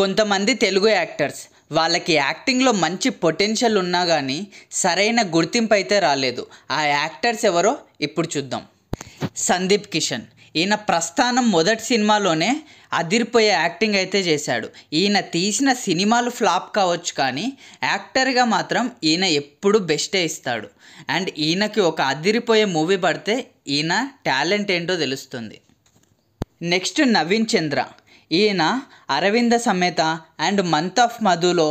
కొంతమంది తెలుగు యాక్టర్స్ వాళ్ళకి యాక్టింగ్లో మంచి పొటెన్షియల్ ఉన్నా కానీ సరైన గుర్తింపు అయితే రాలేదు. ఆ యాక్టర్స్ ఎవరో ఇప్పుడు చూద్దాం. సందీప్ కిషన్. ఈయన ప్రస్థానం మొదటి సినిమాలోనే అదిరిపోయే యాక్టింగ్ అయితే చేశాడు. ఈయన తీసిన సినిమాలు ఫ్లాప్ కావచ్చు కానీ యాక్టర్గా మాత్రం ఈయన ఎప్పుడు బెస్టే ఇస్తాడు. అండ్ ఈయనకి ఒక అదిరిపోయే మూవీ పడితే ఈయన టాలెంట్ ఏంటో తెలుస్తుంది. నెక్స్ట్ నవీన్ చంద్ర. ఈయన Aravinda Sametha and month of మధులో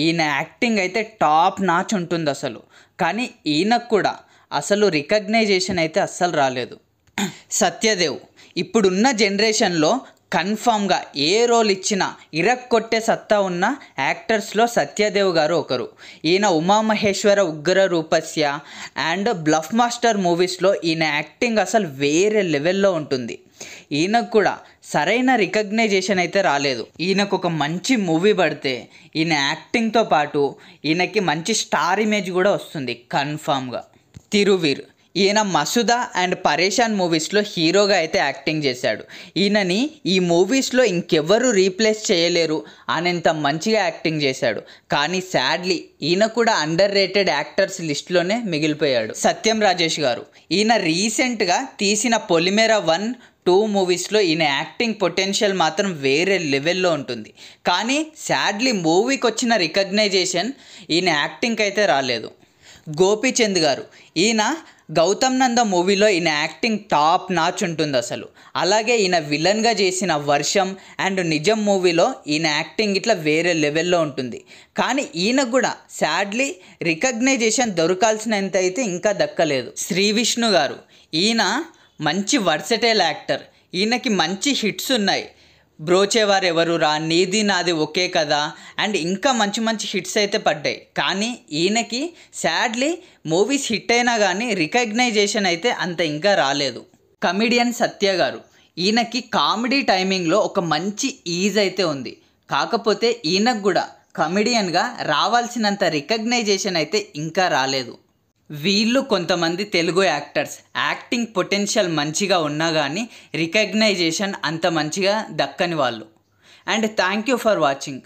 ఈయన యాక్టింగ్ అయితే టాప్ నాచ్ ఉంటుంది అసలు. కానీ ఈయనకు కూడా అసలు రికగ్నైజేషన్ అయితే అస్సలు రాలేదు. సత్యదేవ్. ఇప్పుడున్న జనరేషన్లో కన్ఫామ్గా ఏ రోల్ ఇచ్చినా ఇరక్కొట్టే సత్తా ఉన్న యాక్టర్స్లో సత్యదేవ్ గారు ఒకరు. ఈయన ఉమామహేశ్వర ఉగ్ర రూపస్య అండ్ బ్లఫ్ మాస్టర్ మూవీస్లో ఈయన యాక్టింగ్ అసలు వేరే లెవెల్లో ఉంటుంది. ఈయనకు కూడా సరైన రికగ్నైజేషన్ అయితే రాలేదు. ఈయనకు ఒక మంచి మూవీ పడితే ఈయన యాక్టింగ్తో పాటు ఈయనకి మంచి స్టార్ ఇమేజ్ కూడా వస్తుంది కన్ఫామ్గా. తిరువీర్. ఈయన మసుదా అండ్ పరేషాన్ మూవీస్లో హీరోగా అయితే యాక్టింగ్ చేశాడు. ఈయనని ఈ మూవీస్లో ఇంకెవరు రీప్లేస్ చేయలేరు అనేంత మంచిగా యాక్టింగ్ చేశాడు. కానీ సాడ్లీ ఈయన కూడా అండర్ రేటెడ్ యాక్టర్స్ లిస్ట్లోనే మిగిలిపోయాడు. సత్యం రాజేష్ గారు. ఈయన రీసెంట్గా తీసిన పొలిమేర 1-2 మూవీస్లో ఈయన యాక్టింగ్ పొటెన్షియల్ మాత్రం వేరే లెవెల్లో ఉంటుంది. కానీ సాడ్లీ మూవీకి వచ్చిన రికగ్నైజేషన్ ఈయన యాక్టింగ్కి అయితే రాలేదు. గోపీచంద్ గారు. ఈయన గౌతమ్ నంద మూవీలో ఈయన యాక్టింగ్ టాప్ నాచ్ ఉంటుంది అసలు. అలాగే ఈయన విలన్గా చేసిన వర్షం అండ్ నిజం మూవీలో ఈయన యాక్టింగ్ ఇట్లా వేరే లెవెల్లో ఉంటుంది. కానీ ఈయనకు కూడా సాడ్లీ రికగ్నైజేషన్ దొరకాల్సినంత అయితే ఇంకా దక్కలేదు. శ్రీ విష్ణు గారు. ఈయన మంచి వర్సటైల్ యాక్టర్. ఈయనకి మంచి హిట్స్ ఉన్నాయి. బ్రోచేవారెవరు రా, నీది నాది ఒకే కదా అండ్ ఇంకా మంచి మంచి హిట్స్ అయితే పడ్డాయి. కానీ ఈయనకి సాడ్లీ మూవీస్ హిట్ అయినా కానీ రికగ్నైజేషన్ అయితే అంత ఇంకా రాలేదు. కమిడియన్ సత్య గారు. ఈయనకి కామెడీ టైమింగ్లో ఒక మంచి ఈజ్ అయితే ఉంది. కాకపోతే ఈయనకు కూడా కమిడియన్గా రావాల్సినంత రికగ్నైజేషన్ అయితే ఇంకా రాలేదు. వీళ్ళు కొంతమంది తెలుగు యాక్టర్స్ యాక్టింగ్ పొటెన్షియల్ మంచిగా ఉన్నా కానీ రికగ్నైజేషన్ అంత మంచిగా దక్కని వాళ్ళు. And thank you for watching.